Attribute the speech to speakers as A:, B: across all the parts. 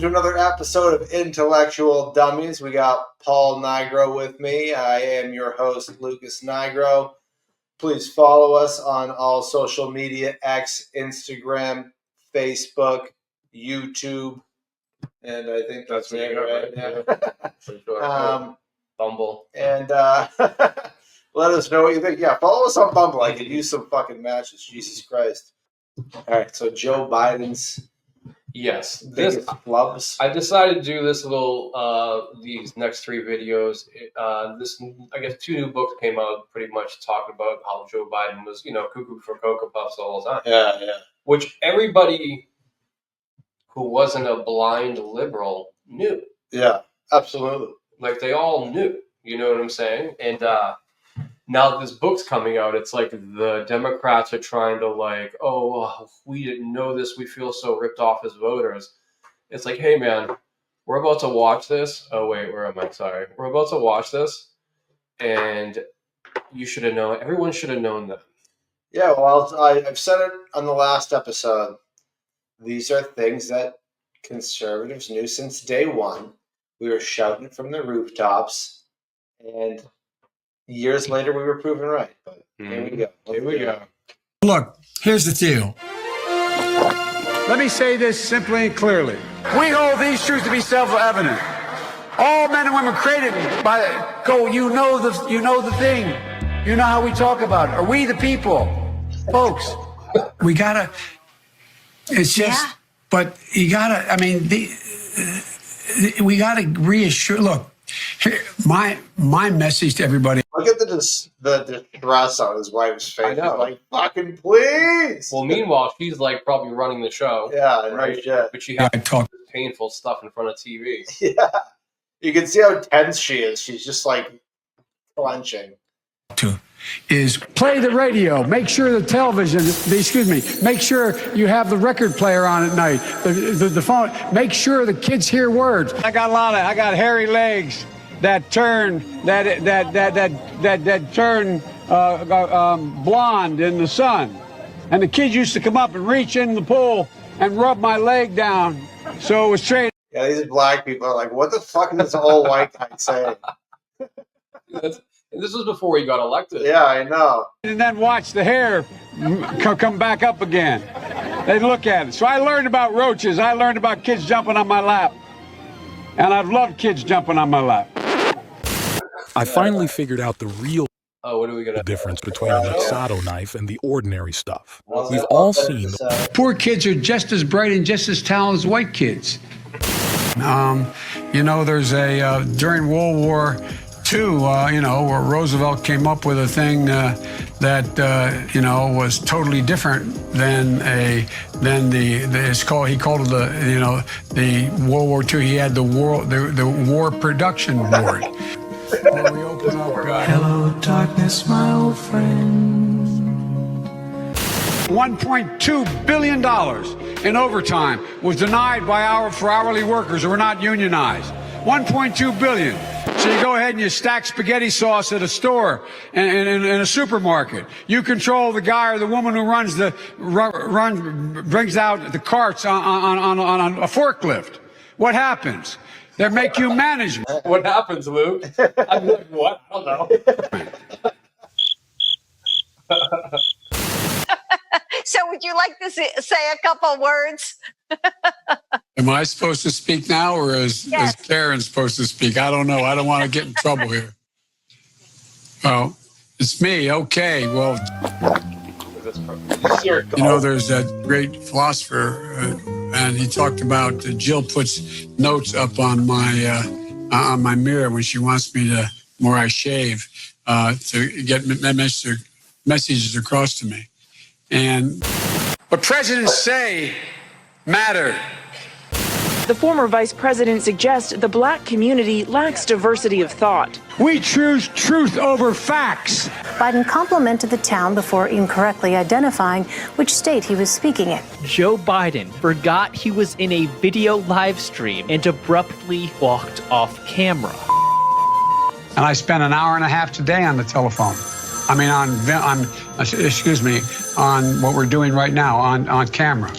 A: to another episode of Intellectual Dummies. We got Paul Nigro with me. I am your host, Lucas Nigro. Please follow us on all social media, X, Instagram, Facebook, YouTube, and I think that's it, right? Yeah.
B: Bumble.
A: And let us know what you think. Yeah, follow us on Bumble. I could use some fucking matches. Jesus Christ. All right, so Joe Biden's biggest flubs.
B: I decided to do this these next three videos. I guess two new books came out pretty much talking about how Joe Biden was, cuckoo for Cocoa Puffs the whole time.
A: Yeah.
B: Which everybody who wasn't a blind liberal knew.
A: Yeah, absolutely.
B: Like, they all knew. You know what I'm saying? And now that this book's coming out, it's like the Democrats are trying to we didn't know this. We feel so ripped off as voters. It's like, hey, man, we're about to watch this. Oh, wait, where am I? Sorry. We're about to watch this, and you should have known. Everyone should have known that.
A: Yeah, well, I've said it on the last episode. These are things that conservatives knew since day one. We were shouting from the rooftops, and years later we were proven right. But here we go.
B: Here we go.
C: Look, here's the deal.
D: Let me say this simply and clearly. We hold these truths to be self-evident. All men and women created by God. You know the thing. You know how we talk about it. Are we the people, folks?
C: We gotta. It's just. Yeah. But you gotta. I mean, we gotta reassure. Look, here, my message to everybody.
A: Look at the distress on his wife's face. I know. He's like, fucking please.
B: Well, meanwhile, she's like probably running the show.
A: Yeah,
B: right.
A: Yeah.
B: But she has this painful stuff in front of TV.
A: Yeah. You can see how tense she is. She's just like clenching.
D: Is play the radio. Make sure the television. Make sure you have the record player on at night. The phone. Make sure the kids hear words. I got hairy legs that turn blonde in the sun, and the kids used to come up and reach in the pool and rub my leg down so it was straight.
A: Yeah, these black people are like, what the fuck is this old white guy saying?
B: This was before he got elected.
A: Yeah, I know.
D: And then watch the hair come back up again. They look at it. So I learned about roaches. I learned about kids jumping on my lap. And I've loved kids jumping on my lap.
E: I finally figured out the real
B: difference
E: between a Mixado knife and the ordinary stuff. We've all seen.
D: Poor kids are just as bright and just as talented as white kids. There's during World War II, where Roosevelt came up with a thing that was totally different than he called it the World War II. He had the War Production Board. Where we open up, hello, darkness, my old friend. $1.2 billion in overtime was denied for hourly workers who were not unionized. $1.2 billion. So you go ahead and you stack spaghetti sauce at a store in a supermarket. You control the guy or the woman who brings out the carts on a forklift. What happens? They make you management.
B: What happens, Luke? I'm like, what? I don't know.
F: So would you like to say a couple words?
D: Am I supposed to speak now, or is Karen supposed to speak? I don't know. I don't want to get in trouble here. Oh, it's me. Okay. Well, there's that great philosopher, and he talked about Jill puts notes up on my mirror when she wants me to, where I shave, to get messages across to me. And what presidents say matter.
G: The former vice president suggests the black community lacks diversity of thought.
D: We choose truth over facts.
H: Biden complimented the town before incorrectly identifying which state he was speaking in.
I: Joe Biden forgot he was in a video live stream and abruptly walked off camera.
D: And I spent an hour and a half today on the telephone. I mean, on what we're doing right now on camera.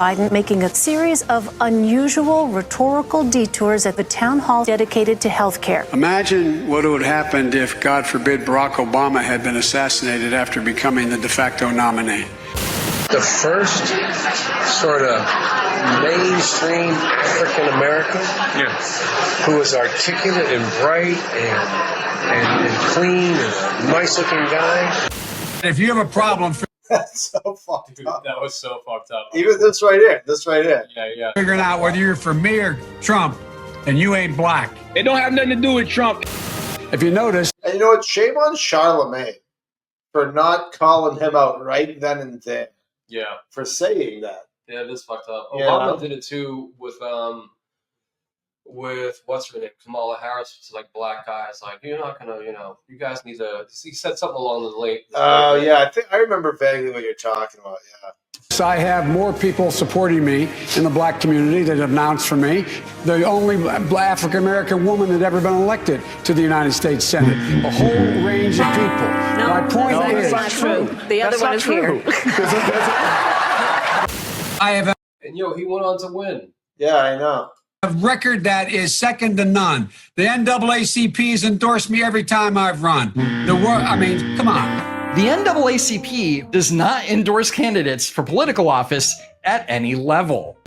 H: Biden making a series of unusual rhetorical detours at the town hall dedicated to health care.
D: Imagine what would have happened if, God forbid, Barack Obama had been assassinated after becoming the de facto nominee.
J: The first sort of mainstream African American who was articulate and bright and clean and a nice looking guy.
C: If you have a problem
A: That's so fucked up.
B: That was so fucked up.
A: Even this right here.
B: Yeah.
C: figuring out whether you're for me or Trump, and you ain't black.
I: It don't have nothing to do with Trump.
D: If you notice,
A: And you know what? Shame on Charlemagne for not calling him out right then and there
B: Yeah.
A: for saying that.
B: Yeah, it is fucked up.
A: Yeah.
B: Obama did it too with what's her name, Kamala Harris. It's like black guys, like you're not gonna, you guys need to. He said something along the late.
A: Oh yeah, I remember vaguely what you're talking about. Yeah.
D: I have more people supporting me in the black community that have announced for me. The only African American woman that ever been elected to the United States Senate. A whole range of people. My point is,
F: that's not true. The other one is here.
C: I have
B: And he went on to win.
A: Yeah, I know.
C: a record that is second to none. The NAACP has endorsed me every time I've run. The world, I mean, come on.
K: The NAACP does not endorse candidates for political office at any level.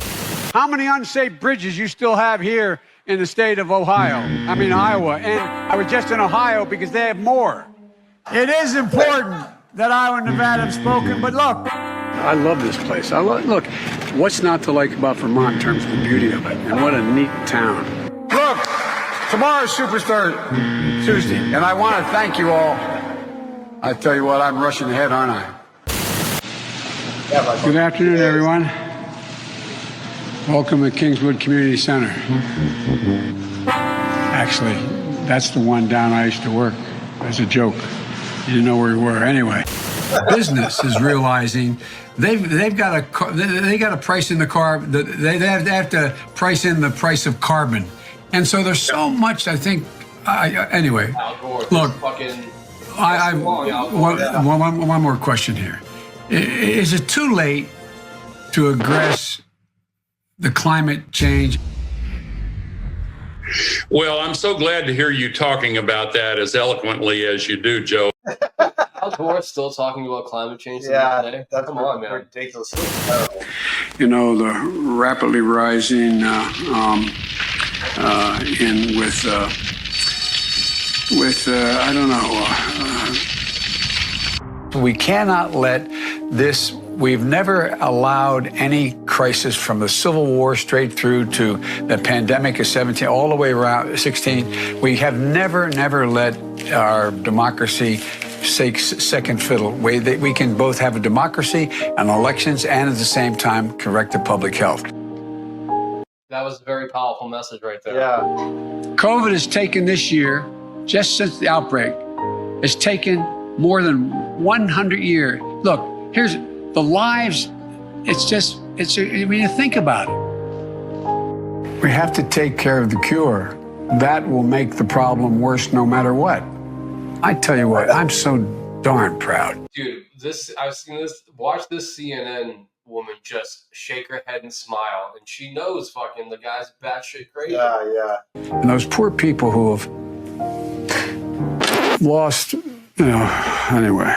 D: how many unsafe bridges you still have here in the state of Iowa? And I was just in Ohio because they have more. It is important that Iowa and Nevada have spoken, but look, I love this place. Look, what's not to like about Vermont in terms of the beauty of it, and what a neat town. Look, tomorrow's Superstar Tuesday, and I want to thank you all. I tell you what, I'm rushing ahead, aren't I? Good afternoon, everyone. Welcome to Kingswood Community Center. Actually, that's the one down I used to work. As a joke. You didn't know where we were. Anyway.
C: Business is realizing they've got to price in the they have to price in the price of carbon, and so there's so much. I think. Anyway, look. One more question here. Is it too late to address the climate change?
L: Well, I'm so glad to hear you talking about that as eloquently as you do, Joe.
B: Al Gore's still talking about climate change today?
A: That's
B: Come on, man.
A: Ridiculously terrible.
D: You know, the rapidly rising I don't know. We cannot let this. We've never allowed any crisis from the Civil War straight through to the pandemic of 17, all the way around 16. We have never let our democracy take second fiddle. We can both have a democracy and elections and at the same time correct the public health.
B: That was a very powerful message right there.
A: Yeah.
D: COVID has taken this year, just since the outbreak, has taken more than 100 years. Look, here's the lives. I mean, you think about it. We have to take care of the cure. That will make the problem worse no matter what. I tell you what, I'm so darn proud.
B: Dude, watch this CNN woman just shake her head and smile, and she knows fucking the guy's batshit crazy.
A: Yeah.
D: And those poor people who have lost, anyway.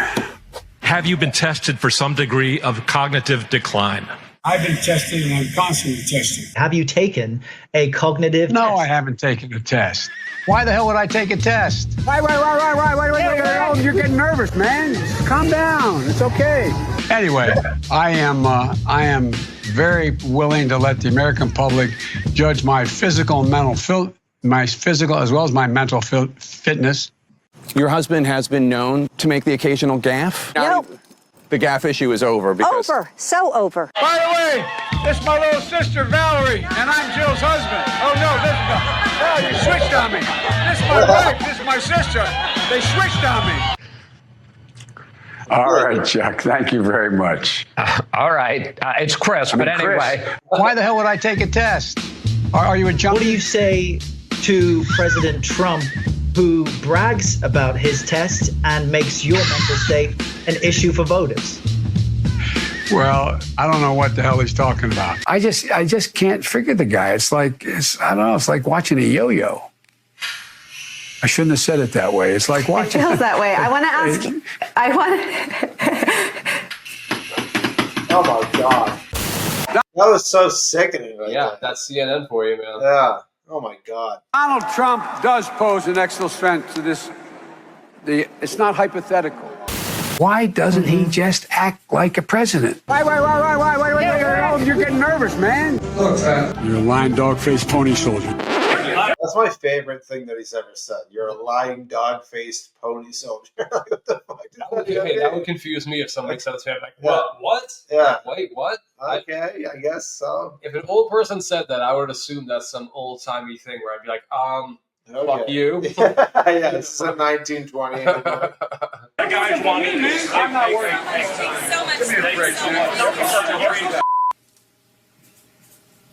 E: Have you been tested for some degree of cognitive decline?
C: I've been tested and I'm constantly tested.
I: Have you taken a cognitive
D: No,
I: test?
D: I haven't taken a test. Why the hell would I take a test? Wait, oh, you're getting nervous, man. Calm down. It's okay. Anyway, I am very willing to let the American public judge my physical and mental as well as my mental fitness.
M: Your husband has been known to make the occasional gaffe.
F: Nope.
M: The gaffe issue is over because
F: Over. So over.
D: By the way, this is my little sister, Valerie, and I'm Jill's husband. Oh, no, you switched on me. This is my wife, this is my sister. They switched on me. All right, Chuck, thank you very much.
I: All right. It's Chris, but anyway.
D: Why the hell would I take a test? Are you a junkie?
I: What do you say to President Trump, who brags about his test and makes your mental state an issue for voters?
D: Well, I don't know what the hell he's talking about. I just can't figure the guy. I don't know. It's like watching a yo-yo. I shouldn't have said it that way. It's like watching.
F: It feels that way. I want to ask.
A: Oh my God. That was so sickening. Right
B: Yeah,
A: there.
B: that's CNN for you, man.
A: Yeah. Oh my God.
D: Donald Trump does pose an extra threat to this. It's not hypothetical. Why doesn't he just act like a president? Why? You're getting nervous, man. You're a lying dog-faced pony soldier.
A: That's my favorite thing that he's ever said. You're a lying, dog-faced pony soldier. What the fuck?
B: That would confuse me if somebody said to me, like,
A: Yeah.
B: what? What?
A: Yeah.
B: Wait, what?
A: Okay, I guess so.
B: If an old person said that, I would assume that's some old-timey thing where I'd be like, fuck you.
A: Yeah, this is a 1920.
L: That guy's wanting this. I'm not worried.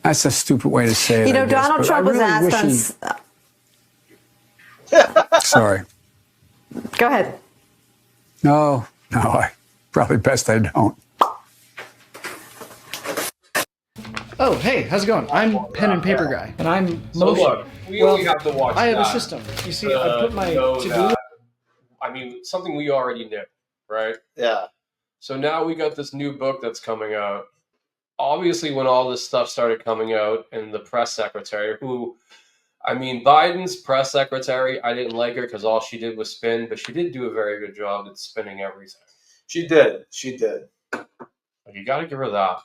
D: That's a stupid way to say it.
F: You know,
D: I guess,
F: Donald
D: but
F: Trump
D: I
F: was
D: really
F: asked
D: wish
F: on.
D: Sorry.
F: Go ahead.
D: No, probably best I don't.
K: Oh, hey, how's it going? I'm pen and paper guy, and I'm
B: So
K: motion.
B: look, we only have to watch
K: I have a
B: that
K: system. You see, I put my
B: know
K: to-do
B: that- I mean, something we already knew, right?
A: Yeah.
B: So now we got this new book that's coming out. Obviously, when all this stuff started coming out, and the press secretary, Biden's press secretary, I didn't like her because all she did was spin, but she did do a very good job at spinning everything.
A: She did.
B: You got to give her that.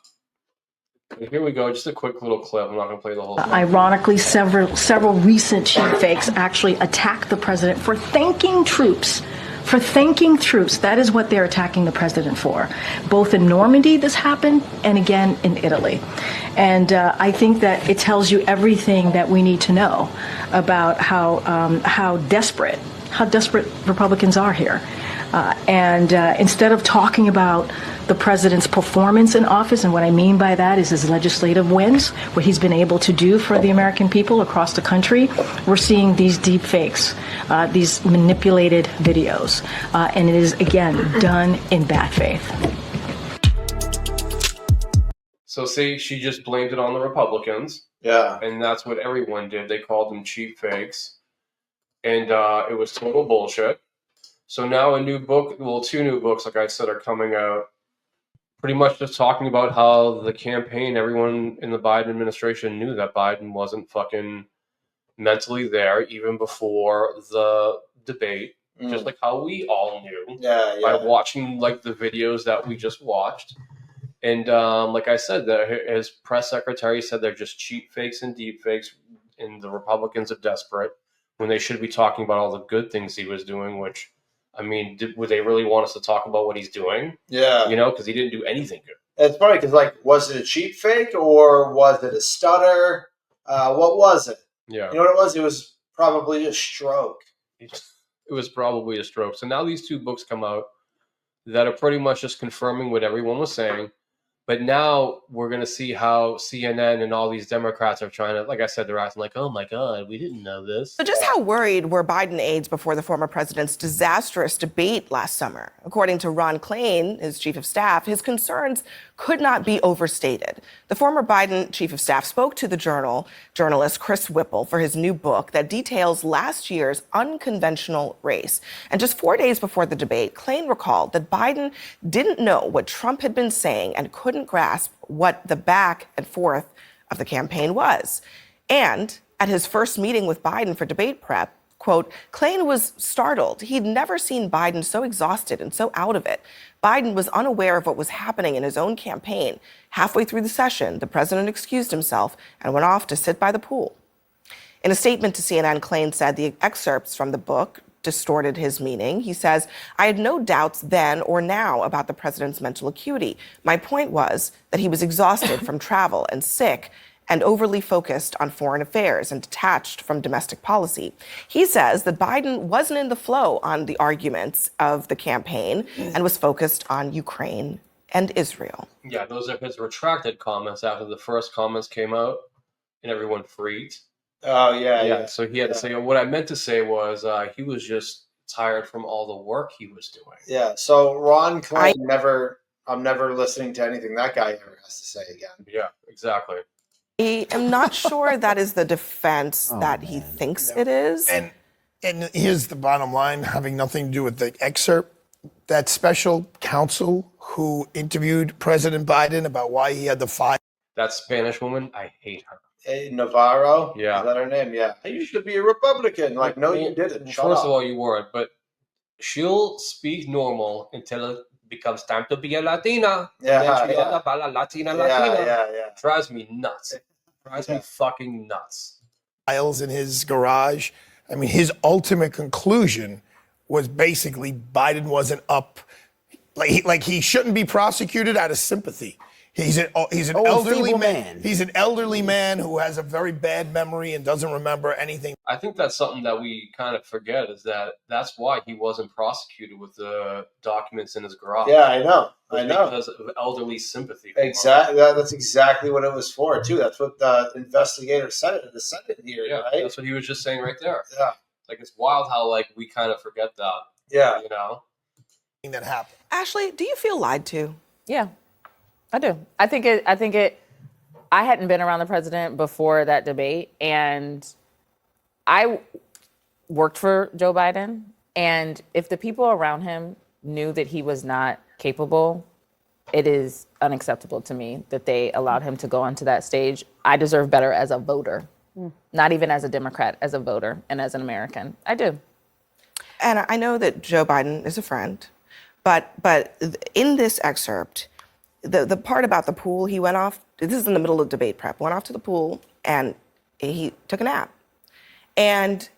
B: And here we go, just a quick little clip. I'm not going to play the whole thing.
N: Ironically, several recent cheap fakes actually attacked the president for thanking troops. That is what they're attacking the president for. Both in Normandy, this happened, and again in Italy. And I think that it tells you everything that we need to know about how desperate Republicans are here. Instead of talking about the president's performance in office, and what I mean by that is his legislative wins, what he's been able to do for the American people across the country, we're seeing these deep fakes, these manipulated videos. And it is, again, done in bad faith.
B: So see, she just blamed it on the Republicans.
A: Yeah.
B: And that's what everyone did. They called them cheap fakes. And it was total bullshit. So now two new books, like I said, are coming out. Pretty much just talking about how the campaign, everyone in the Biden administration knew that Biden wasn't fucking mentally there even before the debate. Just like how we all knew by watching like the videos that we just watched. And like I said, his press secretary said they're just cheap fakes and deep fakes, and the Republicans are desperate when they should be talking about all the good things he was doing, which... would they really want us to talk about what he's doing?
A: Yeah.
B: Because he didn't do anything good.
A: It's funny because, was it a cheap fake or was it a stutter? What was it?
B: Yeah.
A: You know what it was? It was probably a stroke.
B: It was probably a stroke. So now these two books come out that are pretty much just confirming what everyone was saying. But now we're going to see how CNN and all these Democrats are trying to, like I said, they're acting like, oh my God, we didn't know this.
O: So just how worried were Biden aides before the former president's disastrous debate last summer? According to Ron Klain, his chief of staff, his concerns could not be overstated. The former Biden chief of staff spoke to the journalist Chris Whipple for his new book that details last year's unconventional race. And just 4 days before the debate, Klain recalled that Biden didn't know what Trump had been saying and couldn't grasp what the back and forth of the campaign was. And at his first meeting with Biden for debate prep, quote, Klain was startled. He'd never seen Biden so exhausted and so out of it. Biden was unaware of what was happening in his own campaign. Halfway through the session, the president excused himself and went off to sit by the pool. In a statement to CNN, Klain said the excerpts from the book distorted his meaning. He says, I had no doubts then or now about the president's mental acuity. My point was that he was exhausted from travel and sick and overly focused on foreign affairs and detached from domestic policy. He says that Biden wasn't in the flow on the arguments of the campaign and was focused on Ukraine and Israel.
B: Yeah, those are his retracted comments after the first comments came out and everyone freaked.
A: Oh, yeah.
B: So he had to say, what I meant to say was he was just tired from all the work he was doing.
A: Yeah, so Ron Klain never I'm never listening to anything that guy ever has to say again.
B: Yeah, exactly.
O: I am not sure that is the defense that he thinks it is.
P: And here's the bottom line, having nothing to do with the excerpt. That special counsel who interviewed President Biden about why he had the file.
B: That Spanish woman, I hate her.
A: Hey, Navarro?
B: Yeah.
A: Is that her name? Yeah. I used to be a Republican. Like, no, you didn't. Shut
B: First
A: up.
B: of all, you weren't, but she'll speak normal until it becomes time to be a Latina.
A: Yeah,
B: And then
A: yeah.
B: Latina.
A: Yeah.
B: Drives me nuts. Drives me fucking nuts.
P: Files in his garage. I mean, his ultimate conclusion was basically Biden wasn't up. Like he shouldn't be prosecuted out of sympathy. He's an elderly man. He's an elderly man who has a very bad memory and doesn't remember anything.
B: I think that's something that we kind of forget is that's why he wasn't prosecuted with the documents in his garage.
A: Yeah, I know. I know.
B: Because of elderly sympathy. For him.
A: Exactly. That's exactly what it was for, too. That's what the investigator said at the Senate hearing,
B: Yeah,
A: right?
B: that's what he was just saying right there.
A: Yeah.
B: Like, it's wild how, like, we kind of forget that.
A: Yeah.
B: You know?
P: That happened.
O: Ashley, do you feel lied to?
F: Yeah, I do. I think it. I hadn't been around the president before that debate, and I worked for Joe Biden. And if the people around him knew that he was not capable, it is unacceptable to me that they allowed him to go onto that stage. I deserve better as a voter, not even as a Democrat, as a voter and as an American. I do.
O: And I know that Joe Biden is a friend, but in this excerpt, the part about the pool, he went off, this is in the middle of debate prep, went off to the pool and he took a nap. And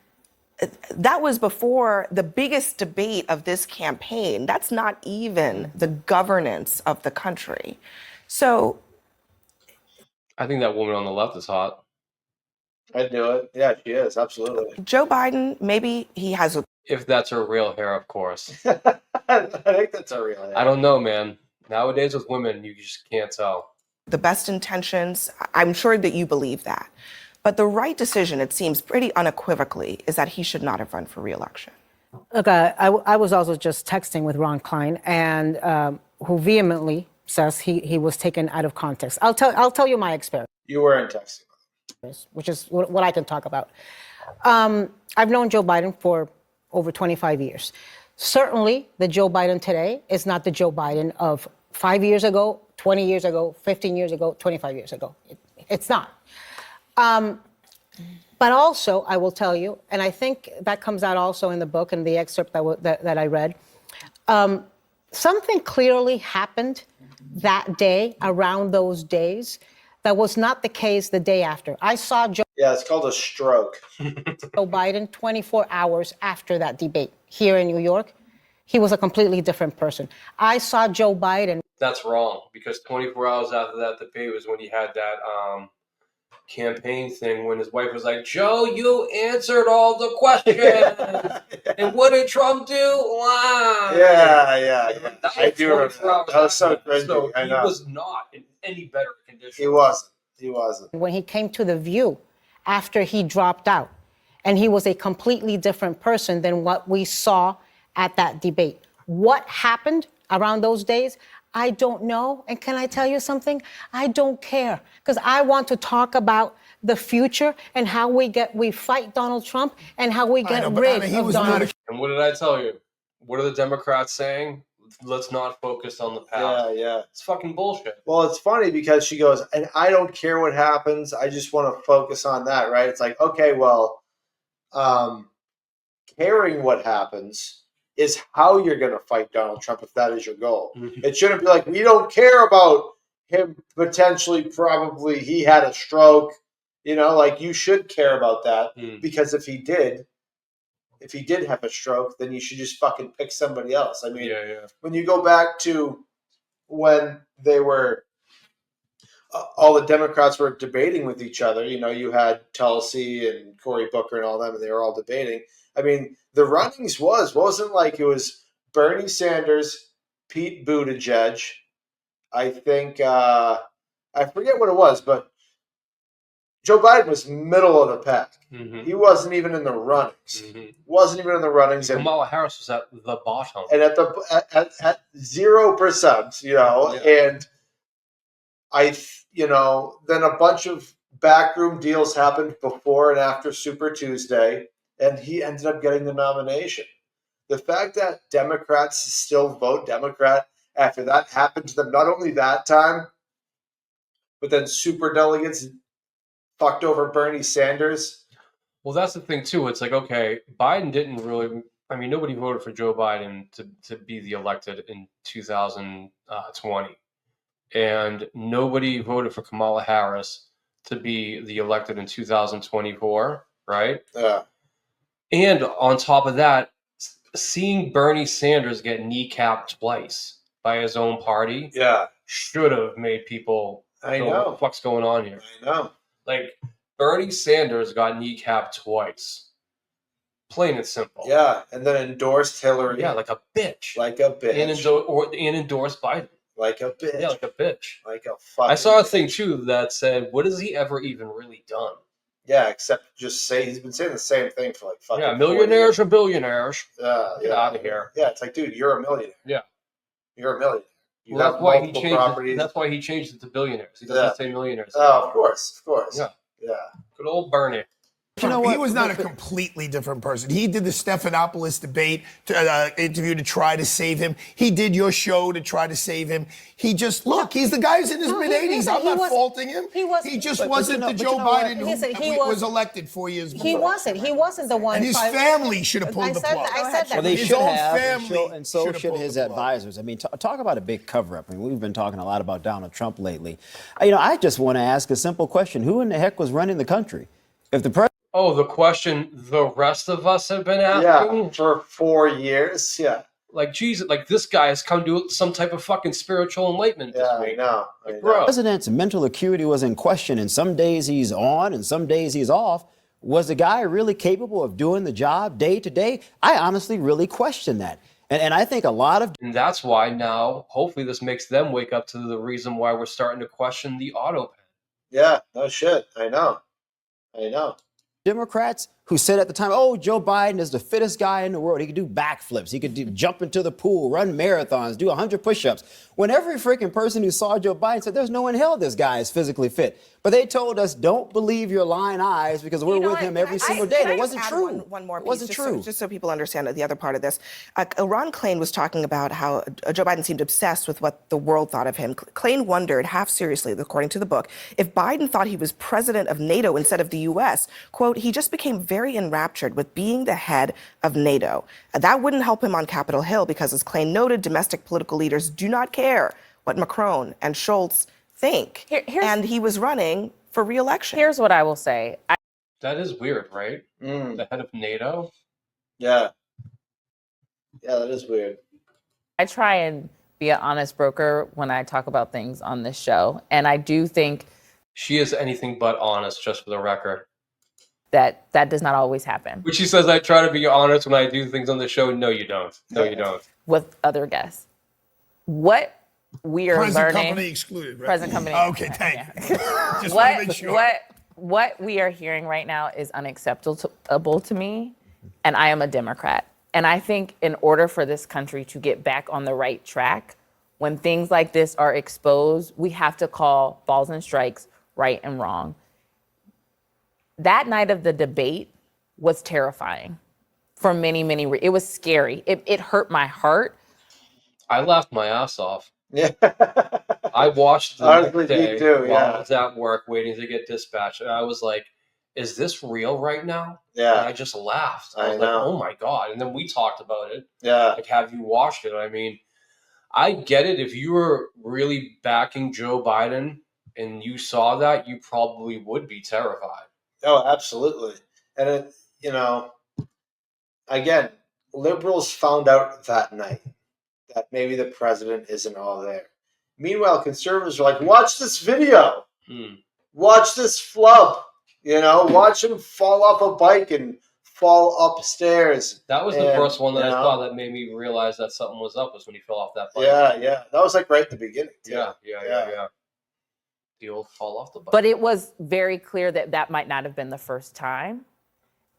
O: that was before the biggest debate of this campaign. That's not even the governance of the country. So
B: I think that woman on the left is hot.
A: I'd do it. Yeah, she is. Absolutely.
O: Joe Biden, maybe he has a...
B: If that's her real hair, of course.
A: I think that's her real hair.
B: I don't know, man. Nowadays with women, you just can't tell.
O: The best intentions, I'm sure that you believe that. But the right decision, it seems pretty unequivocally, is that he should not have run for re-election.
H: Look, I was also just texting with Ron Klein, and who vehemently says he was taken out of context. I'll tell you my experience.
A: You weren't texting.
H: Which is what I can talk about. I've known Joe Biden for over 25 years. Certainly, the Joe Biden today is not the Joe Biden of 5 years ago, 20 years ago, 15 years ago, 25 years ago. It's not. But also, I will tell you, and I think that comes out also in the book and the excerpt that I read, something clearly happened that day, around those days, that was not the case the day after. I saw Joe.
A: Yeah, it's called a stroke.
H: Joe Biden 24 hours after that debate here in New York. He was a completely different person. I saw Joe Biden.
B: That's wrong, because 24 hours after that debate was when he had that campaign thing when his wife was like, Joe, you answered all the questions. And what did Trump do? Wow.
A: Yeah. I do remember
B: that.
A: That was so crazy.
B: So
A: I
B: he
A: know.
B: was not in any better condition.
A: He wasn't.
H: When he came to The View after he dropped out, and he was a completely different person than what we saw at that debate. What happened around those days? I don't know. And can I tell you something? I don't care, because I want to talk about the future and how we fight Donald Trump and how we get rid of Donald Trump.
B: And what did I tell you? What are the Democrats saying? Let's not focus on the past.
A: Yeah.
B: It's fucking bullshit.
A: Well, it's funny because she goes, and I don't care what happens. I just want to focus on that, right? It's like, okay, well, caring what happens is how you're going to fight Donald Trump if that is your goal. Mm-hmm. It shouldn't be like, we don't care about him potentially, probably, he had a stroke. You know, like, you should care about that because if he did have a stroke, then you should just fucking pick somebody else. I mean, when you go back to when they were, all the Democrats were debating with each other, you know, you had Tulsi and Cory Booker and all them, and they were all debating. I mean, the runnings wasn't like it was Bernie Sanders, Pete Buttigieg. I think, I forget what it was, but Joe Biden was middle of the pack.
B: Mm-hmm.
A: He wasn't even in the runnings. Wasn't even in the runnings. And
B: Kamala Harris was at the bottom.
A: And at 0%, and then a bunch of backroom deals happened before and after Super Tuesday, and he ended up getting the nomination. The fact that Democrats still vote Democrat after that happened to them, not only that time, but then super delegates fucked over Bernie Sanders.
B: Well, that's the thing too. It's like, okay, Biden didn't really. I mean, nobody voted for Joe Biden to be the elected in 2020, and nobody voted for Kamala Harris to be the elected in 2024, right?
A: Yeah.
B: And on top of that, seeing Bernie Sanders get kneecapped twice by his own party, should have made people go, what the fuck's going on here?
A: I know.
B: Like, Bernie Sanders got kneecapped twice. Plain and simple.
A: Yeah, and then endorsed Hillary.
B: Yeah, like a bitch.
A: Like a bitch.
B: And endorsed Biden.
A: Like a bitch.
B: Yeah, like a bitch.
A: Like a fucking
B: I saw a thing, too, that said, what has he ever even really done?
A: Yeah, except just say he's been saying the same thing for like fucking.
B: Yeah, millionaires or billionaires.
A: Get
B: out of here.
A: Yeah, it's like, dude, you're a millionaire.
B: Yeah,
A: you're a millionaire. You
B: well,
A: have
B: that's why
A: multiple
B: he changed
A: properties.
B: That's why he changed it to billionaires. He doesn't say millionaires.
A: Oh, of course.
B: Yeah,
A: yeah.
B: Good old Bernie.
P: He was not a completely different person. He did the Stephanopoulos debate interview to try to save him. He did your show to try to save him. He just, he's the guy who's in his mid-80s. I'm not faulting him. He just wasn't the Joe Biden who was elected 4 years before.
H: He wasn't the one.
P: And his family should have pulled the plug.
H: I said that.
Q: Well, they
P: His
Q: should
P: own
Q: have,
P: family
Q: and so should his advisors. I mean, talk about a big cover-up. I mean, we've been talking a lot about Donald Trump lately. I just want to ask a simple question. Who in the heck was running the country? If the president...
B: Oh, the question the rest of us have been asking?
A: Yeah, for 4 years, yeah.
B: Like, Jesus, like this guy has come to some type of fucking spiritual enlightenment this week.
A: I know.
B: Bro.
Q: The president's mental acuity was in question, and some days he's on and some days he's off. Was the guy really capable of doing the job day to day? I honestly really question that. And I think a lot of...
B: And that's why now, hopefully this makes them wake up to the reason why we're starting to question the auto pen.
A: Yeah, no shit. I know.
Q: Democrats who said at the time, oh, Joe Biden is the fittest guy in the world. He could do backflips. He could jump into the pool, run marathons, do 100 push-ups. When every freaking person who saw Joe Biden said, there's no in hell this guy is physically fit. But they told us, don't believe your lying eyes because we're with him every single day. That wasn't true.
O: One more piece,
Q: it wasn't true.
O: Just so people understand the other part of this. Ron Klain was talking about how Joe Biden seemed obsessed with what the world thought of him. Klain wondered, half seriously, according to the book, if Biden thought he was president of NATO instead of the U.S. Quote, he just became very enraptured with being the head of NATO. That wouldn't help him on Capitol Hill because, as Klain noted, domestic political leaders do not care what Macron and Schultz think. And he was running for re-election.
F: Here's what I will say.
B: That is weird, right? The head of NATO?
A: Yeah. Yeah, that is weird.
F: I try and be an honest broker when I talk about things on this show. And I do think
B: she is anything but honest, just for the record.
F: That does not always happen.
B: But she says I try to be honest when I do things on the show. No, you don't. No, you don't.
F: With other guests. What we are
P: Present
F: learning...
P: company excluded, right?
F: Present company.
P: Okay, thank you. Just want to make sure.
F: What we are hearing right now is unacceptable to me, and I am a Democrat. And I think in order for this country to get back on the right track, when things like this are exposed, we have to call balls and strikes right and wrong. That night of the debate was terrifying for many, many reasons. It was scary. It hurt my heart.
B: I laughed my ass off.
A: Yeah.
B: I watched the next day while
A: I
B: was at work waiting to get dispatched. And I was like, is this real right now?
A: Yeah.
B: And I just laughed. I was like, oh my God. And then we talked about it.
A: Yeah.
B: Like, have you watched it? I mean, I get it. If you were really backing Joe Biden and you saw that, you probably would be terrified.
A: Oh, absolutely. And, again, liberals found out that night that maybe the president isn't all there. Meanwhile, conservatives are like, watch this video. Watch this flub. Watch him fall off a bike and fall upstairs.
B: That was the first one that I saw that made me realize that something was up, was when he fell off that bike.
A: Yeah. That was like right at the beginning. Too.
B: Yeah. The old fall off the bus.
F: But it was very clear that that might not have been the first time.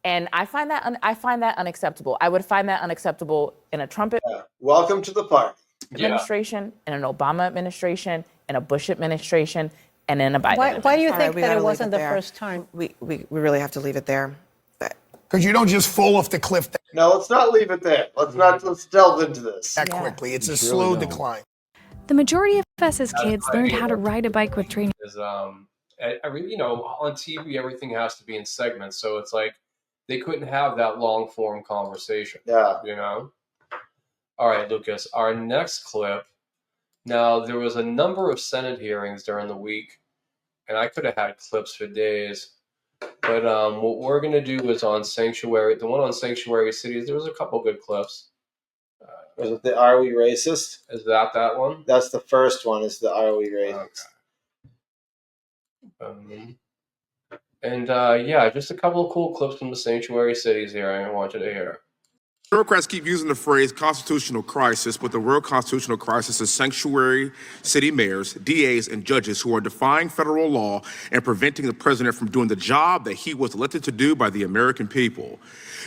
F: And I find that unacceptable. I would find that unacceptable in a Trump
A: Welcome to the party.
F: administration, in an Obama administration, in a Bush administration, and in a Biden administration.
H: Why do you
O: All right,
H: think
O: we
H: that
O: gotta
H: it
O: leave
H: wasn't the
O: there.
H: first time?
O: We really have to leave it there.
P: Because you don't just fall off the cliff
A: No, let's not leave it there. Let's delve into this.
P: that quickly. It's a slow decline.
R: The majority of us as kids learned how to ride a bike with training.
B: Is I really, on TV everything has to be in segments, so it's like they couldn't have that long form conversation.
A: Yeah.
B: All right, Lucas. Our next clip. Now there was a number of Senate hearings during the week, and I could have had clips for days. But what we're going to do is on sanctuary, the one on sanctuary cities, there was a couple good clips.
A: Was it the Are We Racist?
B: Is that one?
A: That's the first one, is the Are We Racist.
B: Okay. And just a couple of cool clips from the sanctuary cities here I want you to hear.
S: Democrats keep using the phrase constitutional crisis, but the real constitutional crisis is sanctuary city mayors, DAs, and judges who are defying federal law and preventing the president from doing the job that he was elected to do by the American people.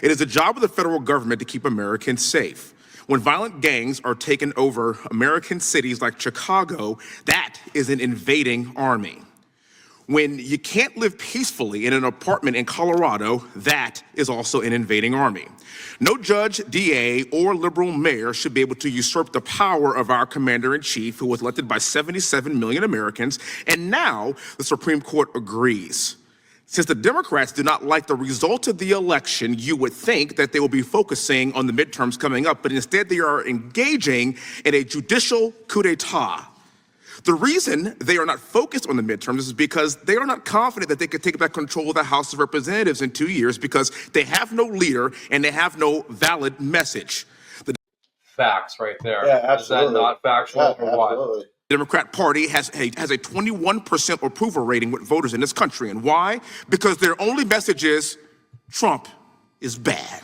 S: It is the job of the federal government to keep Americans safe. When violent gangs are taking over American cities like Chicago, that is an invading army. When you can't live peacefully in an apartment in Colorado, that is also an invading army. No judge, DA, or liberal mayor should be able to usurp the power of our commander-in-chief, who was elected by 77 million Americans, and now the Supreme Court agrees. Since the Democrats do not like the result of the election, you would think that they will be focusing on the midterms coming up, but instead they are engaging in a judicial coup d'etat. The reason they are not focused on the midterms is because they are not confident that they can take back control of the House of Representatives in 2 years because they have no leader and they have no valid message. The
B: Facts right there.
A: Yeah, absolutely.
B: Is that not factual or what?
A: Absolutely.
S: Democrat Party has a 21% approval rating with voters in this country. And why? Because their only message is Trump is bad.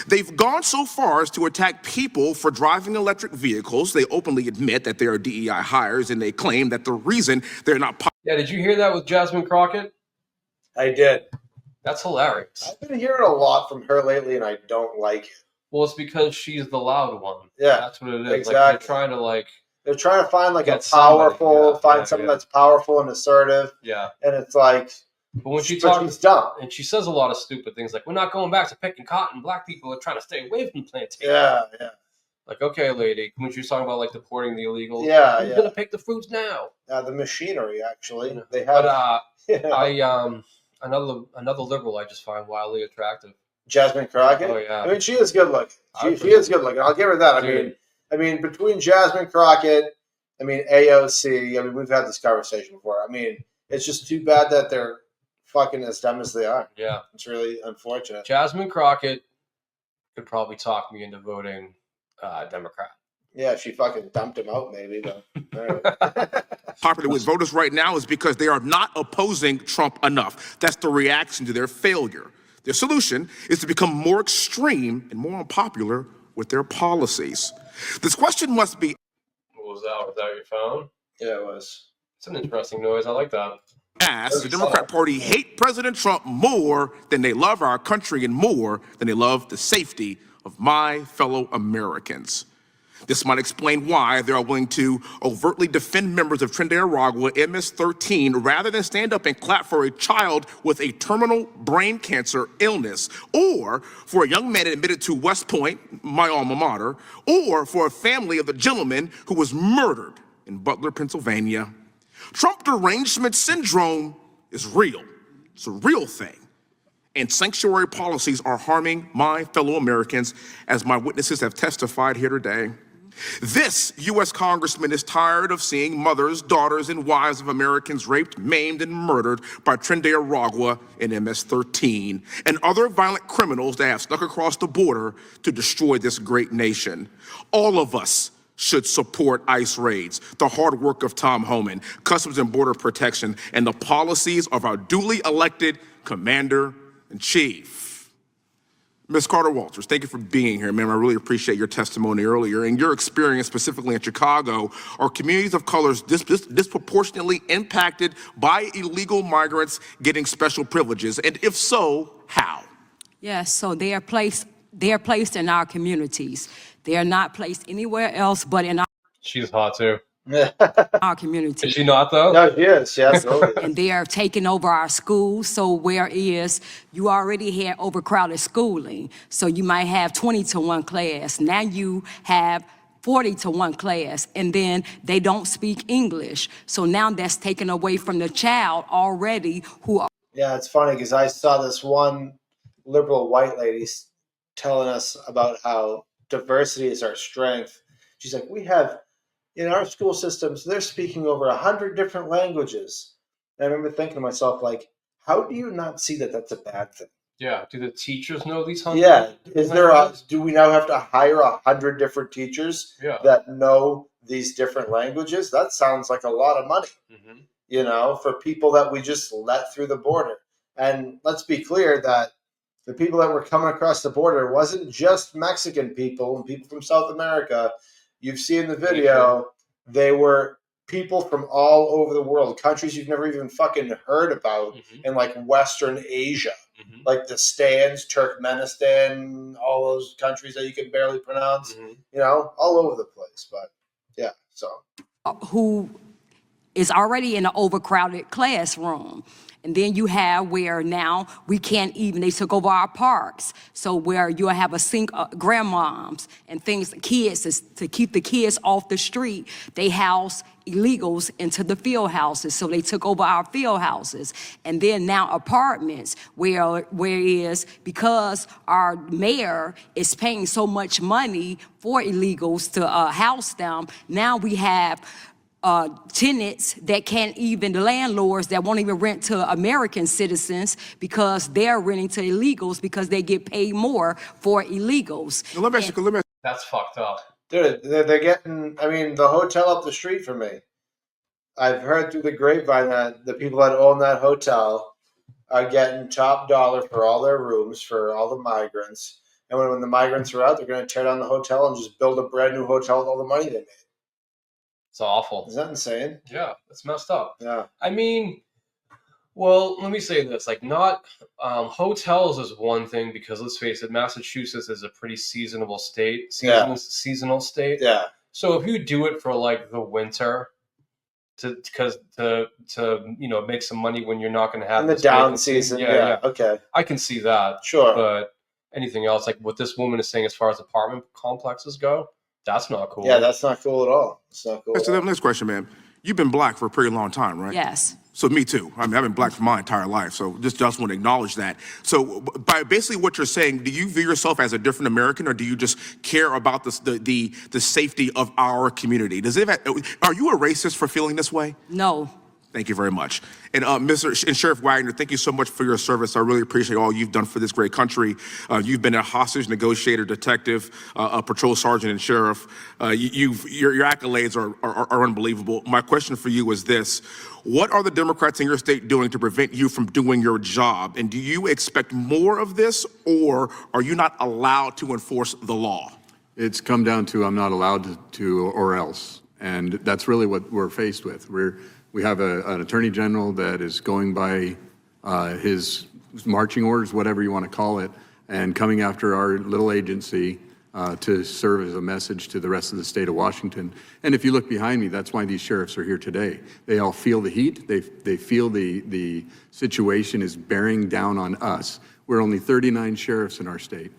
S: They've gone so far as to attack people for driving electric vehicles. They openly admit that they are DEI hires, and they claim that the reason they're not
B: Yeah, did you hear that with Jasmine Crockett?
A: I did.
B: That's hilarious.
A: I've been hearing a lot from her lately, and I don't like it.
B: Well, it's because she's the loud one.
A: Yeah,
B: That's what it is.
A: exactly.
B: Like, they're
A: trying to find like a
B: get somebody.
A: powerful, someone that's powerful and assertive.
B: Yeah.
A: And it's like,
B: But when she
A: but
B: talks,
A: she's dumb.
B: and she says a lot of stupid things like, "We're not going back to picking cotton. Black people are trying to stay away from plantation."
A: Yeah.
B: Like, okay, lady, when she was talking about like deporting the illegals,
A: Yeah,
B: who's
A: yeah.
B: gonna pick the fruits now?
A: The machinery, actually. They have.
B: But another liberal I just find wildly attractive.
A: Jasmine Crockett.
B: Oh yeah.
A: I mean, she is good looking. She is good looking. I'll give her that.
B: Dude.
A: I mean, between Jasmine Crockett, AOC. I mean, we've had this conversation before. I mean, it's just too bad that they're fucking as dumb as they are.
B: Yeah.
A: It's really unfortunate.
B: Jasmine Crockett could probably talk me into voting Democrat.
A: Yeah, she fucking dumped him out, maybe. But
S: popular with voters right now is because they are not opposing Trump enough. That's the reaction to their failure. Their solution is to become more extreme and more unpopular with their policies. This question must be...
B: What was that? Was that your phone?
A: Yeah, it was.
B: It's an interesting noise. I like that.
S: Asked, the Democrat Party hate President Trump more than they love our country and more than they love the safety of my fellow Americans. This might explain why they are willing to overtly defend members of Trinidad MS-13 rather than stand up and clap for a child with a terminal brain cancer illness, or for a young man admitted to West Point, my alma mater, or for a family of the gentleman who was murdered in Butler, Pennsylvania. Trump derangement syndrome is real. It's a real thing. And sanctuary policies are harming my fellow Americans, as my witnesses have testified here today. This U.S. congressman is tired of seeing mothers, daughters, and wives of Americans raped, maimed, and murdered by Trinidad and MS-13 and other violent criminals that have snuck across the border to destroy this great nation. All of us should support ICE raids, the hard work of Tom Homan, Customs and Border Protection, and the policies of our duly elected commander-in-chief. Ms. Carter Walters, thank you for being here, ma'am. I really appreciate your testimony earlier. And your experience specifically in Chicago, are communities of colors disproportionately impacted by illegal migrants getting special privileges? And if so, how?
T: Yes, so they are placed in our communities. They are not placed anywhere else but in
B: She's hot too.
T: our community.
B: Is she not though?
A: No, she is. She absolutely is.
T: And they are taking over our schools. So whereas you already had overcrowded schooling, so you might have 20 to 1 class. Now you have 40 to 1 class, and then they don't speak English. So now that's taken away from the child already who are.
A: Yeah, it's funny because I saw this one liberal white lady telling us about how diversity is our strength. She's like, we have in our school systems, they're speaking over 100 different languages. And I remember thinking to myself, like, how do you not see that that's a bad thing?
B: Yeah. Do the teachers know these 100?
A: Yeah. Do we now have to hire 100 different teachers that know these different languages? That sounds like a lot of money, for people that we just let through the border. And let's be clear that the people that were coming across the border wasn't just Mexican people and people from South America. You've seen the video. They were people from all over the world, countries you've never even fucking heard about in like Western Asia, like the Stans, Turkmenistan, all those countries that you can barely pronounce, all over the place. But yeah, so.
T: Who is already in an overcrowded classroom. And then you have where now we can't even, they took over our parks. So where you'll have grandmoms and things, kids, to keep the kids off the street, they house illegals into the field houses. So they took over our field houses. And then now apartments, whereas because our mayor is paying so much money for illegals to house them, now we have tenants that can't even, the landlords that won't even rent to American citizens because they're renting to illegals because they get paid more for illegals.
B: That's fucked up.
A: Dude, they're getting, the hotel up the street from me. I've heard through the grapevine that the people that own that hotel are getting top dollar for all their rooms for all the migrants. And when the migrants are out, they're going to tear down the hotel and just build a brand new hotel with all the money they made.
B: It's awful.
A: Is that insane?
B: Yeah, it's messed up.
A: Yeah.
B: Well, let me say this: not hotels is one thing because let's face it, Massachusetts is a pretty seasonal state. Seasonal state.
A: Yeah.
B: So if you do it for like the winter, to make some money when you're not going to have
A: in the down season. Yeah. Okay.
B: I can see that.
A: Sure.
B: But anything else, like what this woman is saying, as far as apartment complexes go. That's not cool.
A: Yeah, that's not cool at all. It's not cool.
S: So next question, ma'am. You've been black for a pretty long time, right?
T: Yes.
S: So me too. I've been black for my entire life. So just want to acknowledge that. So by basically what you're saying, do you view yourself as a different American, or do you just care about the safety of our community? Are you a racist for feeling this way?
T: No.
S: Thank you very much. And Sheriff Wagner, thank you so much for your service. I really appreciate all you've done for this great country. You've been a hostage negotiator, detective, a patrol sergeant, and sheriff. Your accolades are unbelievable. My question for you is this: what are the Democrats in your state doing to prevent you from doing your job? And do you expect more of this, or are you not allowed to enforce the law?
U: It's come down to I'm not allowed to or else. And that's really what we're faced with. We have an attorney general that is going by his marching orders, whatever you want to call it, and coming after our little agency to serve as a message to the rest of the state of Washington. And if you look behind me, that's why these sheriffs are here today. They all feel the heat. They feel the situation is bearing down on us. We're only 39 sheriffs in our state,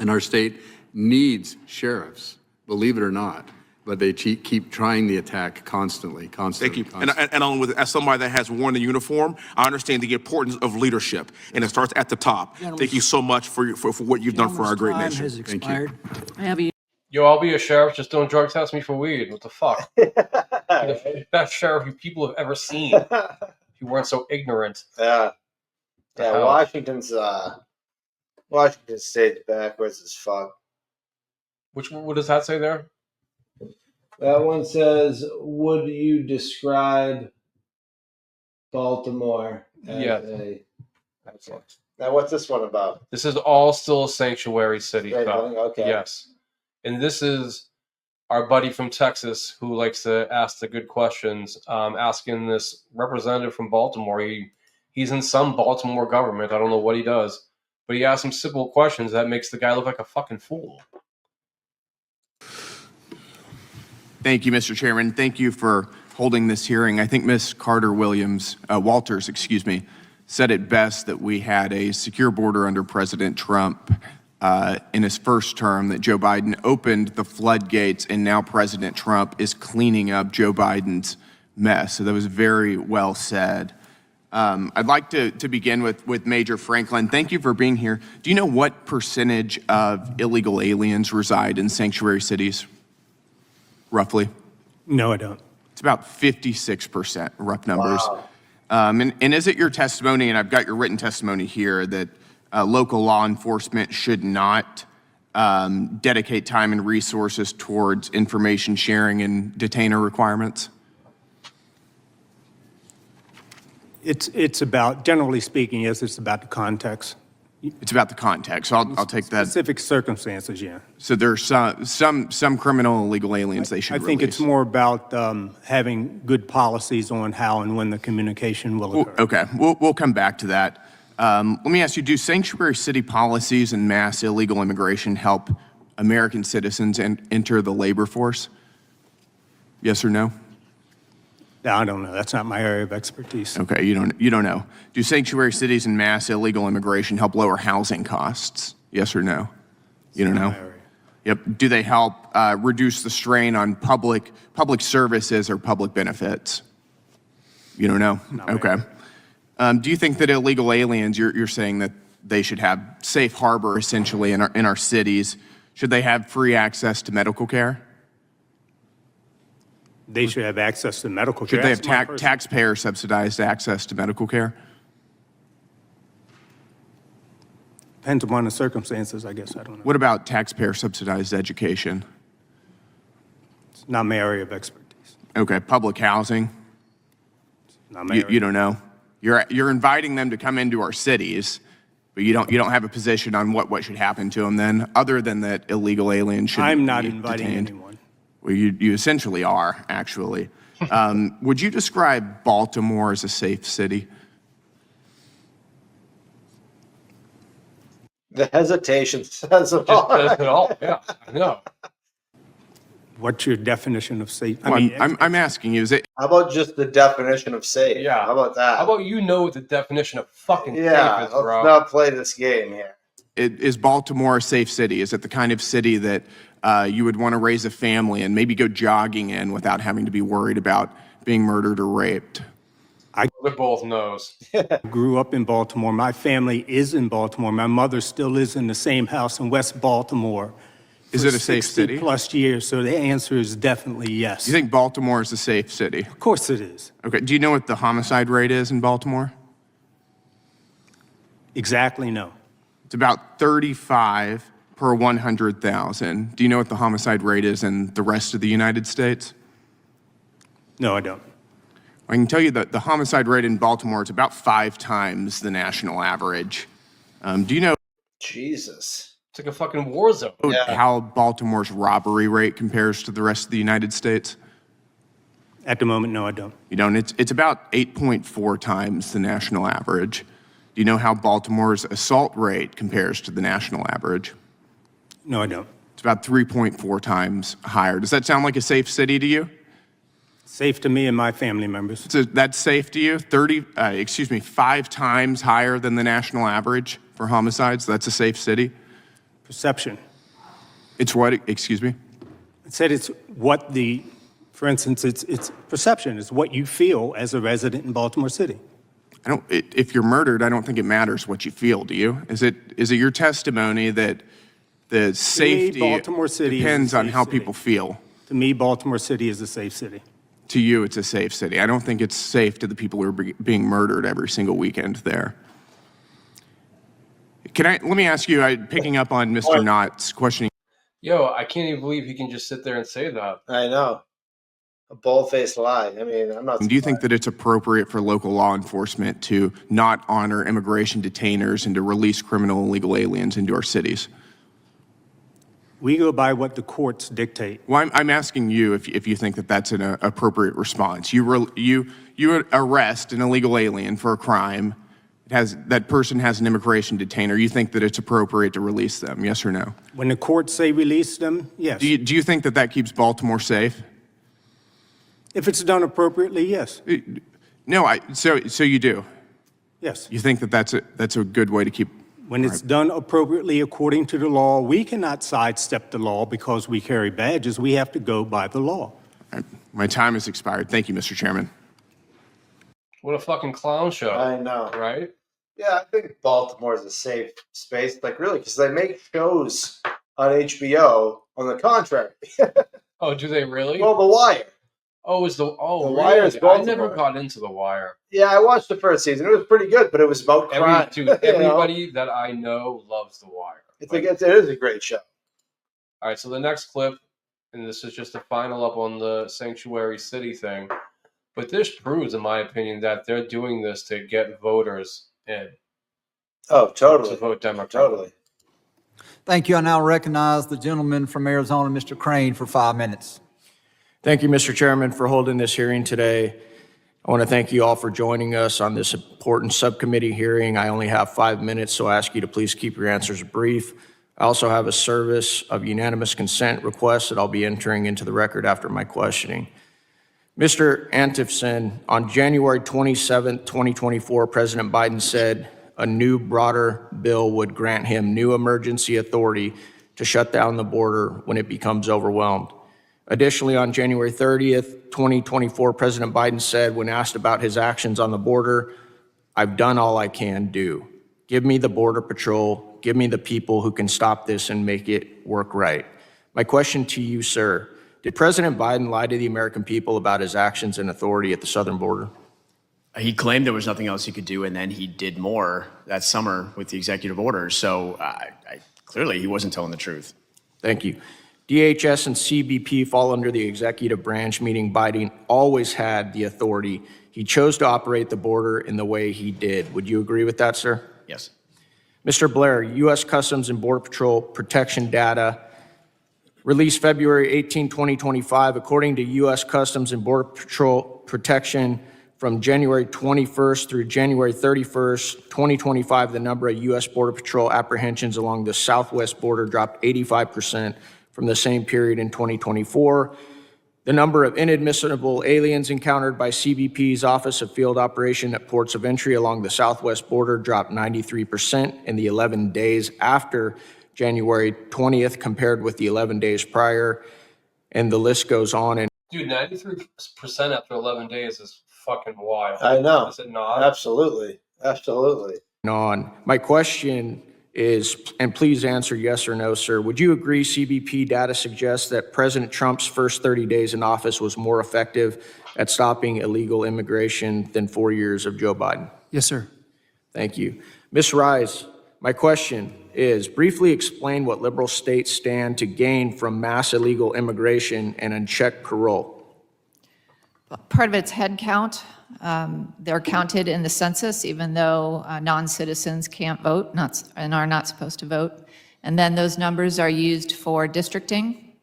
U: and our state needs sheriffs, believe it or not. But they keep trying the attack constantly.
S: Thank you. And as somebody that has worn the uniform, I understand the importance of leadership, and it starts at the top. Thank you so much for what you've done for our great nation.
U: Thank you.
B: Yo, I'll be a sheriff. Just don't drug test me for weed. What the fuck? The best sheriff you people have ever seen. If you weren't so ignorant.
A: Yeah. Yeah. Washington State's backwards as fuck.
B: What does that say there?
A: That one says, would you describe Baltimore as a... Now, what's this one about?
B: This is all still sanctuary city
A: Right,
B: stuff.
A: okay.
B: Yes. And this is our buddy from Texas who likes to ask the good questions, asking this representative from Baltimore. He's in some Baltimore government. I don't know what he does, but he asks some simple questions that makes the guy look like a fucking fool.
G: Thank you, Mr. Chairman. Thank you for holding this hearing. I think Ms. Walters, said it best that we had a secure border under President Trump in his first term, that Joe Biden opened the floodgates, and now President Trump is cleaning up Joe Biden's mess. So that was very well said. I'd like to begin with Major Franklin. Thank you for being here. Do you know what percentage of illegal aliens reside in sanctuary cities, roughly?
V: No, I don't.
G: It's about 56%, rough numbers.
V: Wow.
G: And is it your testimony, and I've got your written testimony here, that local law enforcement should not dedicate time and resources towards information sharing and detainer requirements?
V: It's about, generally speaking, yes, it's about the context.
G: It's about the context. So I'll take that.
V: Specific circumstances, yeah.
G: So there's some criminal illegal aliens they should
V: I think
G: release.
V: it's more about having good policies on how and when the communication will occur.
G: Okay, we'll come back to that. Let me ask you, do sanctuary city policies and mass illegal immigration help American citizens enter the labor force? Yes or no?
V: I don't know. That's not my area of expertise.
G: Okay, you don't know. Do sanctuary cities and mass illegal immigration help lower housing costs? Yes or no? You don't know? Yep. Do they help reduce the strain on public services or public benefits? You don't know? Okay. Do you think that illegal aliens, you're saying that they should have safe harbor essentially in our cities? Should they have free access to medical care?
V: They should have access to medical care.
G: Should they have taxpayer subsidized access to medical care?
V: Depends upon the circumstances, I guess. I don't know.
G: What about taxpayer subsidized education?
V: It's not my area of expertise.
G: Okay, public housing?
V: Not my area.
G: You don't know? You're inviting them to come into our cities, but you don't have a position on what should happen to them then, other than that illegal aliens should
V: I'm not
G: be
V: inviting
G: detained.
V: anyone.
G: Well, you essentially are, actually. Would you describe Baltimore as a safe city?
A: The hesitation says it all.
B: Just says it all. Yeah, I know.
V: What's your definition of safe?
G: Well, I'm asking you, is it?
A: How about just the definition of safe?
B: Yeah.
A: How about that?
B: How about you know what the definition of fucking safe
A: Yeah,
B: is, bro?
A: let's not play this game here.
G: Is Baltimore a safe city? Is it the kind of city that you would want to raise a family and maybe go jogging in without having to be worried about being murdered or raped?
B: They're both no's.
V: Grew up in Baltimore. My family is in Baltimore. My mother still lives in the same house in West Baltimore.
G: Is it a safe city?
V: Plus years, so the answer is definitely yes.
G: You think Baltimore is a safe city?
V: Of course it is.
G: Okay. Do you know what the homicide rate is in Baltimore?
V: Exactly no.
G: It's about 35 per 100,000. Do you know what the homicide rate is in the rest of the United States?
V: No, I don't.
G: I can tell you that the homicide rate in Baltimore is about 5 times the national average. Do you know?
A: Jesus.
B: It's like a fucking war zone.
G: How Baltimore's robbery rate compares to the rest of the United States?
V: At the moment, no, I don't.
G: You don't? It's about 8.4 times the national average. Do you know how Baltimore's assault rate compares to the national average?
V: No, I don't.
G: It's about 3.4 times higher. Does that sound like a safe city to you?
V: Safe to me and my family members.
G: So that's safe to you? 5 times higher than the national average for homicides? That's a safe city?
V: Perception.
G: It's what? Excuse me?
V: I said it's what for instance, it's perception. It's what you feel as a resident in Baltimore City.
G: If you're murdered, I don't think it matters what you feel, do you? Is it your testimony that the safety
V: Baltimore City
G: depends on how people feel?
V: To me, Baltimore City is a safe city.
G: To you, it's a safe city. I don't think it's safe to the people who are being murdered every single weekend there. Let me ask you, picking up on Mr. Knott's questioning.
B: Yo, I can't even believe he can just sit there and say that.
A: I know. a bold-faced lie. I mean, I'm not.
G: Do you think that it's appropriate for local law enforcement to not honor immigration detainers and to release criminal and illegal aliens into our cities?
V: We go by what the courts dictate.
G: Well, I'm asking you if you think that that's an appropriate response. You arrest an illegal alien for a crime. That person has an immigration detainer. You think that it's appropriate to release them? Yes or no?
V: When the courts say release them, yes.
G: Do you think that keeps Baltimore safe?
V: If it's done appropriately, yes.
G: No, so you do.
V: Yes.
G: You think that that's a good way to keep.
V: When it's done appropriately according to the law, we cannot sidestep the law because we carry badges. We have to go by the law.
G: My time has expired. Thank you, Mr. Chairman.
B: What a fucking clown show.
A: I know.
B: Right?
A: Yeah, I think Baltimore is a safe space. Like, really, because they make shows on HBO on the contrary.
B: Oh, do they really?
A: Well, The Wire.
B: Oh, The
A: Wire
B: really?
A: is
B: I
A: Baltimore.
B: never got into The Wire.
A: Yeah, I watched the first season. It was pretty good, but it was about crime.
B: Everybody that I know loves The Wire.
A: It is a great show.
B: All right, so the next clip, and this is just a final up on the sanctuary city thing, but this proves, in my opinion, that they're doing this to get voters in.
A: Oh, totally.
B: To vote Democrat.
A: Totally.
E: Thank you. I now recognize the gentleman from Arizona, Mr. Crane, for 5 minutes.
J: Thank you, Mr. Chairman, for holding this hearing today. I want to thank you all for joining us on this important subcommittee hearing. I only have 5 minutes, so I ask you to please keep your answers brief. I also have a service of unanimous consent request that I'll be entering into the record after my questioning. Mr. Antifson, on January 27, 2024, President Biden said a new, broader bill would grant him new emergency authority to shut down the border when it becomes overwhelmed. Additionally, on January 30th, 2024, President Biden said, when asked about his actions on the border, "I've done all I can do. Give me the Border Patrol. Give me the people who can stop this and make it work right." My question to you, sir, did President Biden lie to the American people about his actions and authority at the southern border?
W: He claimed there was nothing else he could do, and then he did more that summer with the executive order. So clearly he wasn't telling the truth.
J: Thank you. DHS and CBP fall under the executive branch, meaning Biden always had the authority. He chose to operate the border in the way he did. Would you agree with that, sir?
W: Yes.
J: Mr. Blair, U.S. Customs and Border Patrol protection data released February 18, 2025, according to U.S. Customs and Border Patrol protection from January 21st through January 31st, 2025, the number of U.S. Border Patrol apprehensions along the southwest border dropped 85% from the same period in 2024. The number of inadmissible aliens encountered by CBP's Office of Field Operation at ports of entry along the southwest border dropped 93% in the 11 days after January 20th compared with the 11 days prior, and the list goes on. And
B: Dude, 93% after 11 days is fucking wild.
A: I know.
B: Is it not?
A: Absolutely. Absolutely.
J: on. My question is, and please answer yes or no, sir, would you agree CBP data suggests that President Trump's first 30 days in office was more effective at stopping illegal immigration than 4 years of Joe Biden?
E: Yes, sir.
J: Thank you. Ms. Rise, my question is, briefly explain what liberal states stand to gain from mass illegal immigration and unchecked parole.
X: Part of it's head count. They're counted in the census, even though non-citizens can't vote and are not supposed to vote. And then those numbers are used for districting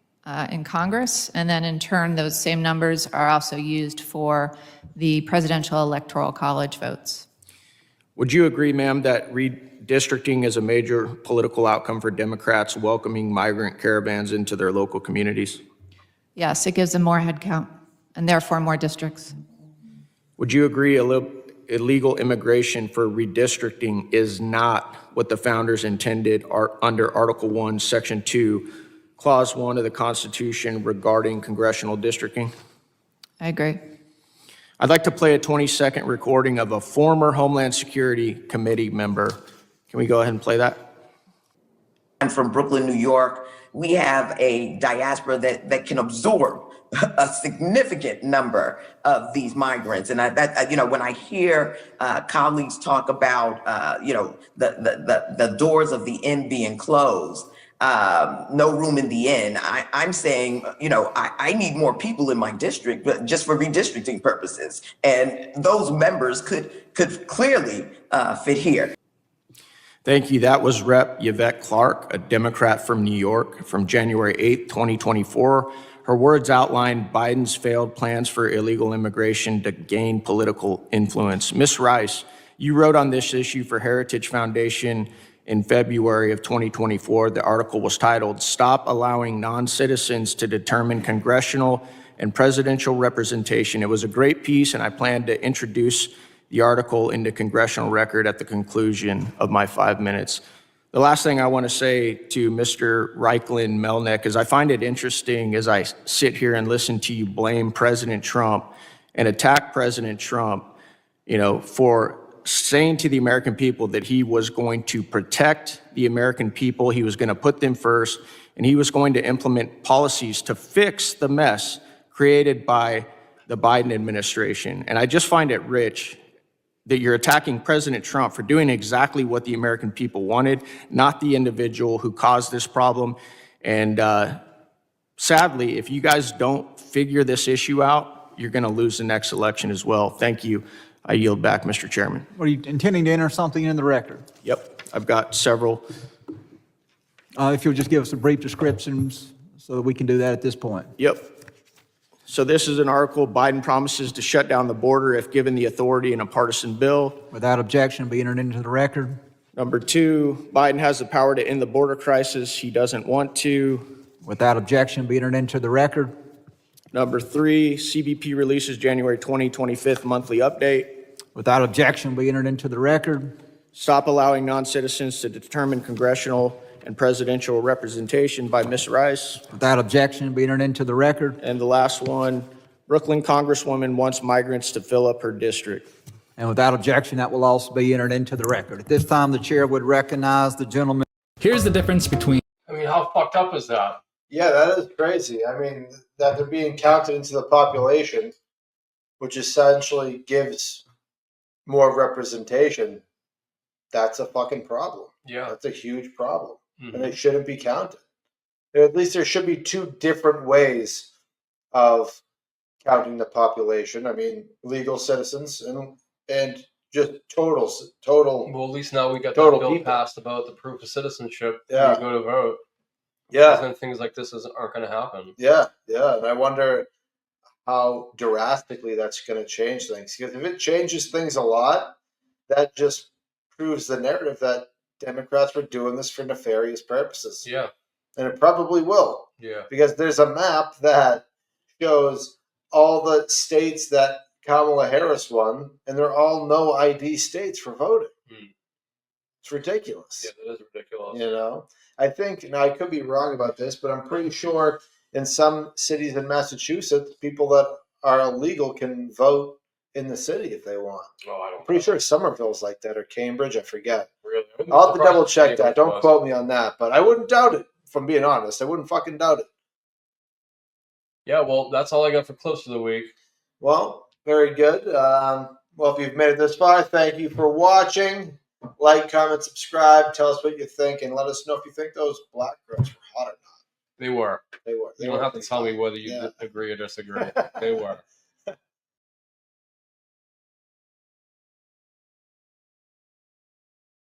X: in Congress. And then in turn, those same numbers are also used for the presidential electoral college votes.
J: Would you agree, ma'am, that redistricting is a major political outcome for Democrats welcoming migrant caravans into their local communities?
X: Yes, it gives them more head count and therefore more districts.
J: Would you agree illegal immigration for redistricting is not what the founders intended under Article 1, Section 2, Clause 1 of the Constitution regarding congressional districting?
X: I agree.
J: I'd like to play a 20-second recording of a former Homeland Security Committee member. Can we go ahead and play that?
Y: I'm from Brooklyn, New York. We have a diaspora that can absorb a significant number of these migrants. And when I hear colleagues talk about, the doors of the inn being closed, no room in the inn. I'm saying, I need more people in my district, but just for redistricting purposes. And those members could clearly fit here.
J: Thank you. That was Rep. Yvette Clark, a Democrat from New York, from January 8th, 2024. Her words outlined Biden's failed plans for illegal immigration to gain political influence. Ms. Rice, you wrote on this issue for Heritage Foundation in February of 2024. The article was titled, "Stop Allowing Non-Citizens to Determine Congressional and Presidential Representation." It was a great piece, and I plan to introduce the article into congressional record at the conclusion of my 5 minutes. The last thing I want to say to Mr. Reichlin Melnick is I find it interesting as I sit here and listen to you blame President Trump and attack President Trump, for saying to the American people that he was going to protect the American people, he was going to put them first, and he was going to implement policies to fix the mess created by the Biden administration. And I just find it rich that you're attacking President Trump for doing exactly what the American people wanted, not the individual who caused this problem. And sadly, if you guys don't figure this issue out, you're going to lose the next election as well. Thank you. I yield back, Mr. Chairman.
E: Are you intending to enter something in the record?
J: Yep, I've got several.
E: If you'll just give us a brief descriptions so that we can do that at this point.
J: Yep. So this is an article, Biden promises to shut down the border if given the authority in a partisan bill.
E: Without objection, be entered into the record.
J: Number 2, Biden has the power to end the border crisis. He doesn't want to.
E: Without objection, be entered into the record.
J: Number 3, CBP releases January 2025 monthly update.
E: Without objection, be entered into the record.
J: Stop allowing non-citizens to determine congressional and presidential representation by Ms. Rice.
E: Without objection, be entered into the record.
J: And the last one, Brooklyn Congresswoman wants migrants to fill up her district.
E: And without objection, that will also be entered into the record. At this time, the chair would recognize the gentleman.
K: Here's the difference between.
B: How fucked up is that?
A: Yeah, that is crazy. That they're being counted into the population, which essentially gives more representation. That's a fucking problem.
B: Yeah.
A: That's a huge problem.
B: Mm-hmm.
A: And they shouldn't be counted. At least there should be 2 different ways of counting the population. Legal citizens and just total.
B: Well, at least now we got
A: total
B: the bill
A: people
B: passed about the proof of citizenship
A: Yeah.
B: when you go to vote.
A: Yeah.
B: Then things like this aren't going to happen.
A: Yeah. And I wonder how drastically that's going to change things. Because if it changes things a lot, that just proves the narrative that Democrats were doing this for nefarious purposes.
B: Yeah.
A: And it probably will.
B: Yeah.
A: Because there's a map that shows all the states that Kamala Harris won, and they're all no ID states for voting. It's ridiculous.
B: Yeah, that is ridiculous.
A: I think, now I could be wrong about this, but I'm pretty sure in some cities in Massachusetts, people that are illegal can vote in the city if they want.
B: Oh, I don't.
A: I'm pretty sure Somerville's like that, or Cambridge, I forget.
B: Really?
A: I'll have to double check that. Don't quote me on that, but I wouldn't doubt it. If I'm being honest, I wouldn't fucking doubt it.
B: Yeah, well, that's all I got for Close of the Week.
A: Well, very good. Well, if you've made it this far, thank you for watching. Like, comment, subscribe. Tell us what you think, and let us know if you think those black girls were hot or not.
B: They were.
A: They were.
B: You don't have to tell me whether you agree or disagree. They were.